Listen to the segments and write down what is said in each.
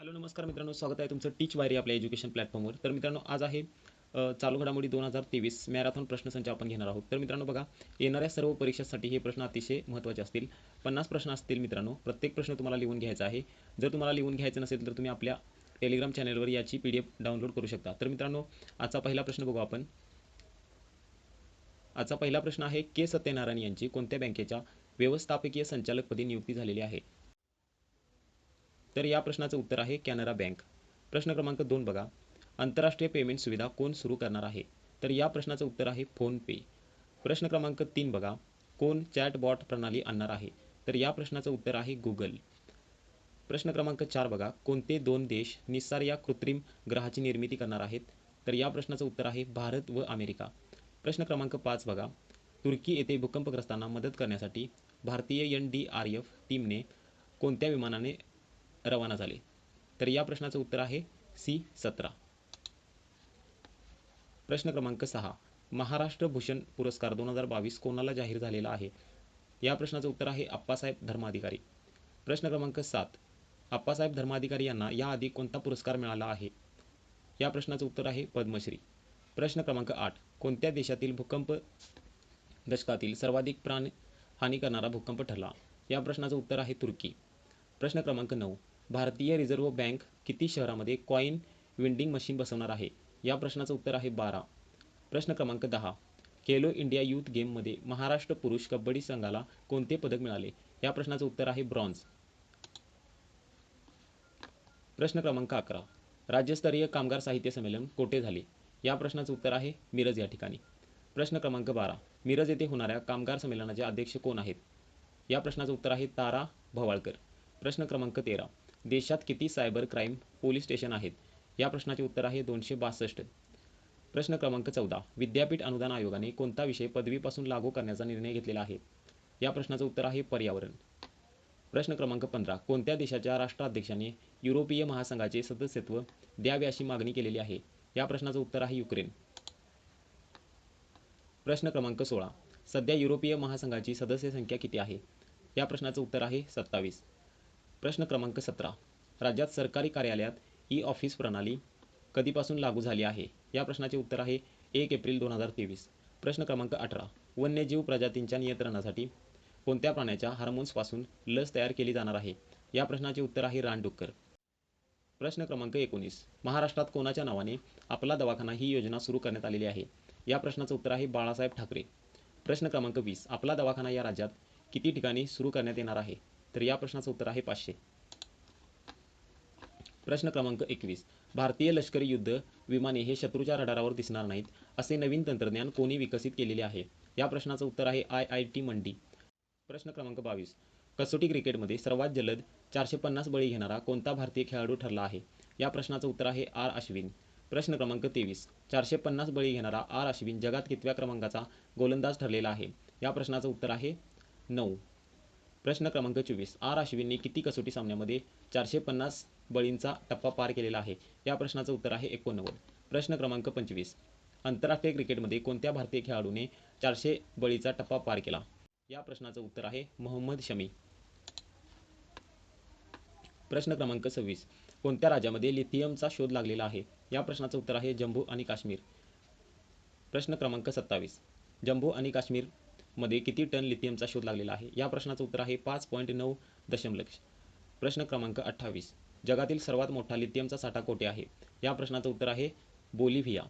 Hello नमस्कार मित्रांनो, स्वागत आहे तुमचं टीच वायरी आपल्या एज्युकेशन प्लॅटफॉर्मवर. तर मित्रांनो, आज आहे चालू घडामोडी 2023 मॅरेथॉन प्रश्नसंच आपण घेणार आहोत. तर मित्रांनो बघा, येणाऱ्या सर्व परीक्षांसाठी हे प्रश्न अतिशय महत्त्वाचे असतील. 50 प्रश्न असतील मित्रांनो. प्रत्येक प्रश्न तुम्हाला लिहून घ्यायचा आहे. जर तुम्हाला लिहून घ्यायचं नसेल तर तुम्ही आपल्या टेलिग्राम चॅनलवर याची PDF डाउनलोड करू शकता. तर मित्रांनो, आजचा पहिला प्रश्न बघू आपण. आजचा पहिला प्रश्न आहे, के सत्यनारायण यांची कोणत्या बँकेच्या व्यवस्थापकीय संचालकपदी नियुक्ती झालेली आहे? तर या प्रश्नाचं उत्तर आहे कॅनरा बँक. प्रश्न क्रमांक 2 बघा, आंतरराष्ट्रीय पेमेंट सुविधा कोण सुरू करणार आहे? तर या प्रश्नाचं उत्तर आहे फोनपे. प्रश्न क्रमांक 3 बघा, कोण चॅटबॉट प्रणाली आणणार आहे? तर या प्रश्नाचं उत्तर आहे गुगल. प्रश्न क्रमांक 4 बघा, कोणते 2 देश निस्सार या कृत्रिम ग्रहाची निर्मिती करणार आहेत? तर या प्रश्नाचं उत्तर आहे भारत व अमेरिका. प्रश्न क्रमांक 5 बघा, तुर्की येथे भूकंपग्रस्तांना मदत करण्यासाठी भारतीय NDRF टीमने कोणत्या विमानाने रवाना झाले? तर या प्रश्नाचं उत्तर आहे C-17. प्रश्न क्रमांक 6, महाराष्ट्र भूषण पुरस्कार 2022 कोणाला जाहीर झालेला आहे? या प्रश्नाचं उत्तर आहे आप्पासाहेब धर्माधिकारी. प्रश्न क्रमांक 7, आप्पासाहेब धर्माधिकारी यांना याआधी कोणता पुरस्कार मिळाला आहे? या प्रश्नाचं उत्तर आहे पद्मश्री. प्रश्न क्रमांक 8, कोणत्या देशातील भूकंप दशकातील सर्वाधिक प्राणहानी करणारा भूकंप ठरला? या प्रश्नाचं उत्तर आहे तुर्की. प्रश्न क्रमांक 9, भारतीय रिझर्व्ह बँक किती शहरामध्ये कॉइन वेंडिंग मशीन बसवणार आहे? या प्रश्नाचं उत्तर आहे 12. प्रश्न क्रमांक 10, खेलो इंडिया यूथ गेममध्ये महाराष्ट्र पुरुष कबड्डी संघाला कोणते पदक मिळाले? या प्रश्नाचं उत्तर आहे ब्रॉन्झ. प्रश्न क्रमांक 11, राज्यस्तरीय कामगार साहित्य संमेलन कोठे झाले? या प्रश्नाचं उत्तर आहे मिरज या ठिकाणी. प्रश्न क्रमांक 12, मिरज येथे होणाऱ्या कामगार संमेलनाचे अध्यक्ष कोण आहेत? या प्रश्नाचं उत्तर आहे तारा भवाळकर. प्रश्न क्रमांक 13, देशात किती सायबर क्राईम पोलीस स्टेशन आहेत? या प्रश्नाचे उत्तर आहे 262. प्रश्न क्रमांक 14, विद्यापीठ अनुदान आयोगाने कोणता विषय पदवीपासून लागू करण्याचा निर्णय घेतलेला आहे? या प्रश्नाचं उत्तर आहे पर्यावरण. प्रश्न क्रमांक 15, कोणत्या देशाच्या राष्ट्राध्यक्षाने युरोपीय महासंघाचे सदस्यत्व द्यावे अशी मागणी केलेली आहे? या प्रश्नाचं उत्तर आहे युक्रेन. प्रश्न क्रमांक 16, सध्या युरोपीय महासंघाची सदस्य संख्या किती आहे? या प्रश्नाचं उत्तर आहे 27. प्रश्न क्रमांक 17, राज्यात सरकारी कार्यालयात ई-ऑफिस प्रणाली कधीपासून लागू झाली आहे? या प्रश्नाचे उत्तर आहे 1 एप्रिल 2023. प्रश्न क्रमांक 18, वन्यजीव प्रजातींच्या नियंत्रणासाठी कोणत्या प्राण्याच्या हार्मोन्सपासून लस तयार केली जाणार आहे? या प्रश्नाचे उत्तर आहे रानडुक्कर. प्रश्न क्रमांक 19, महाराष्ट्रात कोणाच्या नावाने आपला दवाखाना ही योजना सुरू करण्यात आलेली आहे? या प्रश्नाचं उत्तर आहे बाळासाहेब ठाकरे. प्रश्न क्रमांक 20, आपला दवाखाना या राज्यात किती ठिकाणी सुरू करण्यात येणार आहे? तर या प्रश्नाचं उत्तर आहे 500. प्रश्न क्रमांक 21, भारतीय लष्करी युद्ध विमाने हे शत्रूच्या रडारावर दिसणार नाहीत असे नवीन तंत्रज्ञान कोणी विकसित केलेले आहे? या प्रश्नाचं उत्तर आहे IIT मंडी. प्रश्न क्रमांक 22, कसोटी क्रिकेटमध्ये सर्वात जलद 450 बळी घेणारा कोणता भारतीय खेळाडू ठरला आहे? या प्रश्नाचं उत्तर आहे R अश्विन. प्रश्न क्रमांक 23, 450 बळी घेणारा R अश्विन जगात कितव्या क्रमांकाचा गोलंदाज ठरलेला आहे? या प्रश्नाचं उत्तर आहे 9. प्रश्न क्रमांक 24, R अश्विनने किती कसोटी सामन्यामध्ये 450 बळींचा टप्पा पार केलेला आहे? या प्रश्नाचं उत्तर आहे 89. प्रश्न क्रमांक 25, आंतरराष्ट्रीय क्रिकेटमध्ये कोणत्या भारतीय खेळाडूने 400 बळीचा टप्पा पार केला? या प्रश्नाचं उत्तर आहे मोहम्मद शमी. प्रश्न क्रमांक 26, कोणत्या राज्यामध्ये लिथियमचा शोध लागलेला आहे? या प्रश्नाचं उत्तर आहे जम्मू आणि काश्मीर. प्रश्न क्रमांक 27, जम्मू आणि काश्मीरमध्ये किती टन लिथियमचा शोध लागलेला आहे? या प्रश्नाचं उत्तर आहे 5.9 दशलक्ष. प्रश्न क्रमांक 28, जगातील सर्वात मोठा लिथियमचा साठा कोठे आहे? या प्रश्नाचं उत्तर आहे बोलिव्हिया.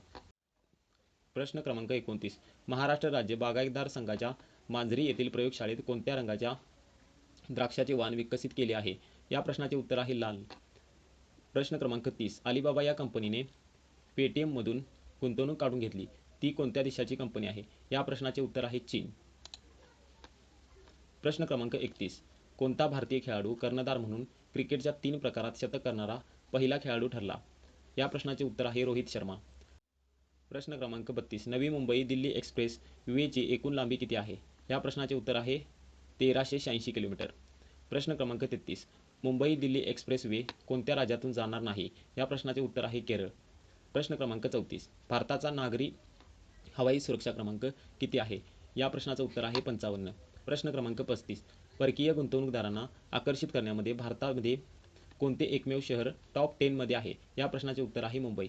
प्रश्न क्रमांक 29, महाराष्ट्र राज्य बागायतदार संघाच्या मांजरी येथील प्रयोगशाळेत कोणत्या रंगाच्या द्राक्षाचे वाण विकसित केले आहे? या प्रश्नाचे उत्तर आहे लाल. प्रश्न क्रमांक 30, अलिबाबा या कंपनीने पेटीएममधून गुंतवणूक काढून घेतली, ती कोणत्या देशाची कंपनी आहे? या प्रश्नाचे उत्तर आहे चीन. प्रश्न क्रमांक 31, कोणता भारतीय खेळाडू कर्णधार म्हणून क्रिकेटच्या 3 प्रकारात शतक करणारा पहिला खेळाडू ठरला? या प्रश्नाचे उत्तर आहे रोहित शर्मा. प्रश्न क्रमांक 32, नवी मुंबई दिल्ली एक्सप्रेस वेची एकूण लांबी किती आहे? या प्रश्नाचे उत्तर आहे 1386 किलोमीटर. प्रश्न क्रमांक 33, मुंबई दिल्ली एक्सप्रेस वे कोणत्या राज्यातून जाणार नाही? या प्रश्नाचे उत्तर आहे केरळ. प्रश्न क्रमांक 34, भारताचा नागरी हवाई सुरक्षा क्रमांक किती आहे? या प्रश्नाचं उत्तर आहे 55. प्रश्न क्रमांक 35, परकीय गुंतवणूकदारांना आकर्षित करण्यामध्ये भारतामध्ये कोणते एकमेव शहर टॉप 10 मध्ये आहे? या प्रश्नाचे उत्तर आहे मुंबई.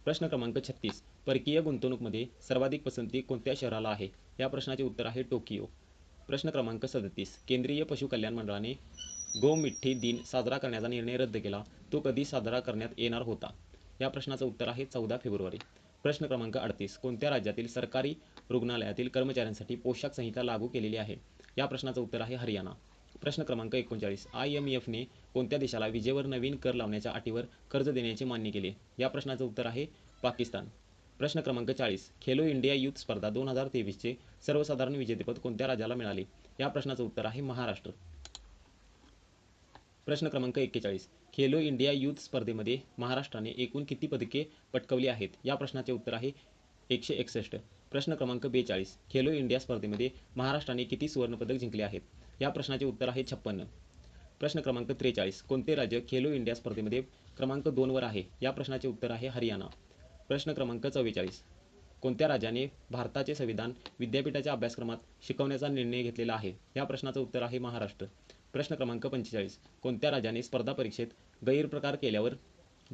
प्रश्न क्रमांक 36. परकीय गुंतवणूकमध्ये सर्वाधिक पसंती कोणत्या शहराला आहे? या प्रश्नाचे उत्तर आहे टोकियो. प्रश्न क्रमांक 37. केंद्रीय पशु कल्याण मंडळाने गोमिठी दिन साजरा करण्याचा निर्णय रद्द केला. तो कधी साजरा करण्यात येणार होता? या प्रश्नाचं उत्तर आहे 14 फेब्रुवारी. प्रश्न क्रमांक 38. कोणत्या राज्यातील सरकारी रुग्णालयातील कर्मचाऱ्यांसाठी पोशाख संहिता लागू केलेली आहे? या प्रश्नाचं उत्तर आहे हरियाणा. प्रश्न क्रमांक 39. IMFने कोणत्या देशाला विजेवर नवीन कर लावण्याच्या अटीवर कर्ज देण्याचे मान्य केले? या प्रश्नाचं उत्तर आहे पाकिस्तान. प्रश्न क्रमांक 40. खेलो इंडिया युथ स्पर्धा 2023चे सर्वसाधारण विजेतेपद कोणत्या राज्याला मिळाले? या प्रश्नाचं उत्तर आहे महाराष्ट्र. प्रश्न क्रमांक 41. खेलो इंडिया युथ स्पर्धेमध्ये महाराष्ट्राने एकूण किती पदके पटकावली आहेत? या प्रश्नाचे उत्तर आहे 161. प्रश्न क्रमांक 42. खेलो इंडिया स्पर्धेमध्ये महाराष्ट्राने किती सुवर्णपदक जिंकले आहेत? या प्रश्नाचे उत्तर आहे 56. प्रश्न क्रमांक 43. कोणते राज्य खेलो इंडिया स्पर्धेमध्ये क्रमांक 2 वर आहे? या प्रश्नाचे उत्तर आहे हरियाणा. प्रश्न क्रमांक 44. कोणत्या राज्याने भारताचे संविधान विद्यापीठाच्या अभ्यासक्रमात शिकवण्याचा निर्णय घेतलेला आहे? या प्रश्नाचं उत्तर आहे महाराष्ट्र. प्रश्न क्रमांक 45. कोणत्या राज्याने स्पर्धा परीक्षेत गैरप्रकार केल्यावर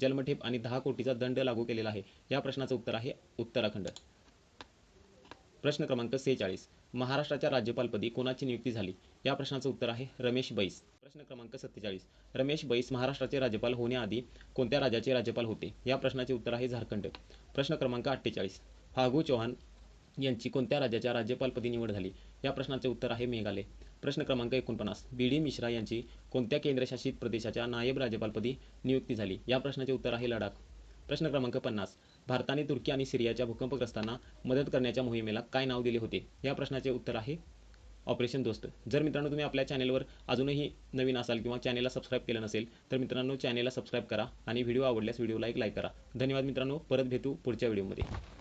जन्मठेप आणि 10 कोटीचा दंड लागू केलेला आहे? या प्रश्नाचं उत्तर आहे उत्तराखंड. प्रश्न क्रमांक 46. महाराष्ट्राच्या राज्यपालपदी कोणाची नियुक्ती झाली? या प्रश्नाचं उत्तर आहे रमेश बैस. प्रश्न क्रमांक 47. रमेश बैस महाराष्ट्राचे राज्यपाल होण्याआधी कोणत्या राज्याचे राज्यपाल होते? या प्रश्नाचे उत्तर आहे झारखंड. प्रश्न क्रमांक 48. फागू चौहान यांची कोणत्या राज्याच्या राज्यपालपदी निवड झाली? या प्रश्नाचे उत्तर आहे मेघालय. प्रश्न क्रमांक 49. BD मिश्रा यांची कोणत्या केंद्रशासित प्रदेशाच्या नायब राज्यपालपदी नियुक्ती झाली? या प्रश्नाचे उत्तर आहे लडाख. प्रश्न क्रमांक 50. भारताने तुर्की आणि सिरियाच्या भूकंपग्रस्तांना मदत करण्याच्या मोहिमेला काय नाव दिले होते? या प्रश्नाचे उत्तर आहे ऑपरेशन दोस्त. जर मित्रांनो तुम्ही आपल्या चॅनेलवर अजूनही नवीन असाल किंवा चॅनेलला सबस्क्राईब केलं नसेल तर मित्रांनो चॅनेलला सबस्क्राईब करा आणि व्हिडिओ आवडल्यास व्हिडिओला एक लाईक करा. धन्यवाद मित्रांनो. परत भेटू पुढच्या व्हिडिओमध्ये.